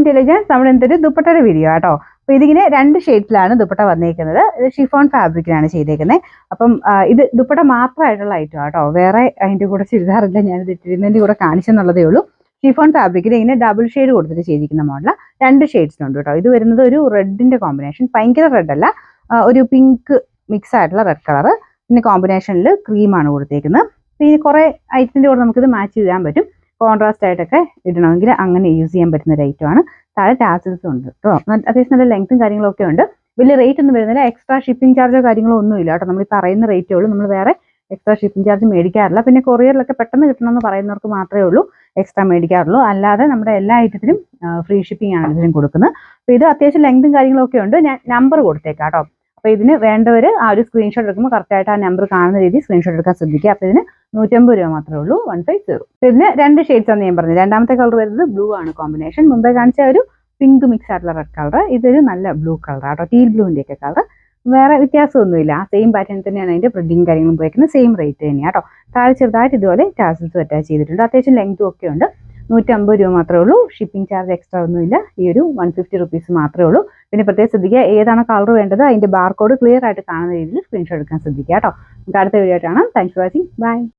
Intelligence നമ്മുടെ എന്തൊരു ദുപ്പട്ടയുടെ വീഡിയോ ആട്ടോ. അപ്പോൾ ഇതിങ്ങനെ 2 ഷെയ്ഡ്സിലാണ് ദുപ്പട്ട വന്നിരിക്കുന്നത്. ഇത് ഷിഫോൺ ഫാബ്രിക്കിലാണ് ചെയ്തേക്കുന്നത്. അപ്പം ഇത് ദുപ്പട്ട മാത്രമായിട്ടുള്ള ഐറ്റം ആട്ടോ. വേറെ അതിൻ്റെ കൂടെ ചുരിദാറില്ല, ഞാനിത് ഇട്ടിരുന്നതിൻ്റെ കൂടെ കാണിച്ചെന്നുള്ളതേ ഉള്ളൂ. ഷിഫോൺ ഫാബ്രിക്കിൽ ഇങ്ങനെ ഡബിൾ ഷെയ്ഡ് കൊടുത്തിട്ട് ചെയ്തിരിക്കുന്ന മോഡൽ 2 ഷെയ്ഡ്സിലുണ്ട് കേട്ടോ. ഇത് വരുന്നത് ഒരു റെഡിൻ്റെ കോമ്പിനേഷൻ, ഭയങ്കര റെഡ് അല്ല, ഒരു പിങ്ക് മിക്സ് ആയിട്ടുള്ള റെഡ് കളർ, പിന്നെ കോമ്പിനേഷനിൽ ക്രീമാണ് കൊടുത്തേക്കുന്നത്. പിന്നെ കുറേ ഐറ്റത്തിൻ്റെ കൂടെ നമുക്കിത് മാച്ച് ചെയ്യാൻ പറ്റും. കോൺട്രാസ്റ്റ് ആയിട്ടൊക്കെ ഇടണമെങ്കിൽ അങ്ങനെ യൂസ് ചെയ്യാൻ പറ്റുന്ന ഒരു ഐറ്റമാണ്. താഴെ ടാസിൽസും ഉണ്ട് കേട്ടോ. അത്യാവശ്യം നല്ല ലെങ്ത്തും കാര്യങ്ങളൊക്കെ ഉണ്ട്. വലിയ റേറ്റ് ഒന്നും വരുന്നില്ല. എക്സ്ട്രാ ഷിപ്പിംഗ് ചാർജോ കാര്യങ്ങളോ ഒന്നുമില്ല കേട്ടോ. നമ്മൾ ഈ പറയുന്ന റേറ്റേ ഉള്ളൂ. നമ്മൾ വേറെ എക്സ്ട്രാ ഷിപ്പിംഗ് ചാർജ് മേടിക്കാറില്ല. പിന്നെ കൊറിയറിലൊക്കെ പെട്ടെന്ന് കിട്ടണമെന്ന് പറയുന്നവർക്ക് മാത്രമേ ഉള്ളൂ എക്സ്ട്രാ മേടിക്കാറുള്ളൂ. അല്ലാതെ നമ്മുടെ എല്ലാ ഐറ്റത്തിനും ഫ്രീ ഷിപ്പിംഗ് ആണ് ഇതിനും കൊടുക്കുന്നത്. അപ്പോൾ ഇത് അത്യാവശ്യം ലെങ്ത്തും കാര്യങ്ങളൊക്കെ ഉണ്ട്. ഞാൻ നമ്പർ കൊടുത്തേക്കാം കേട്ടോ. അപ്പോൾ ഇതിന് വേണ്ടവർ ആ ഒരു സ്ക്രീൻഷോട്ട് എടുക്കുമ്പോൾ കറക്റ്റായിട്ട് ആ നമ്പർ കാണുന്ന രീതിയിൽ സ്ക്രീൻഷോട്ട് എടുക്കാൻ ശ്രദ്ധിക്കുക. അപ്പോൾ ഇതിന് 150 രൂപ മാത്രമേ ഉള്ളൂ, 150. ഇതിന് 2 ഷെയ്ഡ്സ് ആണ് ഞാൻ പറഞ്ഞത്. രണ്ടാമത്തെ കളർ വരുന്നത് ബ്ലൂ ആണ് കോമ്പിനേഷൻ. മുമ്പേ കാണിച്ച ഒരു പിങ്ക് മിക്സ് ആയിട്ടുള്ള റെഡ് കളർ, ഇതൊരു നല്ല ബ്ലൂ കളർ ആട്ടോ, ടീൽ ബ്ലൂവിൻ്റെ ഒക്കെ കളർ. വേറെ വ്യത്യാസമൊന്നുമില്ല. ആ സെയിം പാറ്റേൺ തന്നെയാണ് അതിൻ്റെ പ്രിന്റിങ് കാര്യങ്ങളും ഉപയോഗിക്കുന്നത്. സെയിം റേറ്റ് തന്നെയാണ് കേട്ടോ. താഴെ ചെറുതായിട്ട് ഇതുപോലെ ടാസിൽസും അറ്റാച്ച് ചെയ്തിട്ടുണ്ട്. അത്യാവശ്യം ലെങ്ത്തും ഒക്കെ ഉണ്ട്. 150 രൂപ മാത്രമേ ഉള്ളൂ. ഷിപ്പിംഗ് ചാർജ് എക്സ്ട്രാ ഒന്നുമില്ല. ഈ ഒരു 150 റുപ്പീസ് മാത്രമേ ഉള്ളൂ. പിന്നെ പ്രത്യേകം ശ്രദ്ധിക്കുക, ഏതാണ് കളർ വേണ്ടത് അതിൻ്റെ ബാർകോഡ് ക്ലിയർ ആയിട്ട് കാണുന്ന രീതിയിൽ സ്ക്രീൻഷോട്ട് എടുക്കാൻ ശ്രദ്ധിക്കുക കേട്ടോ. നമുക്ക് അടുത്ത വീഡിയോ ആയിട്ട് കാണാം. Thanks for watching. ബൈ.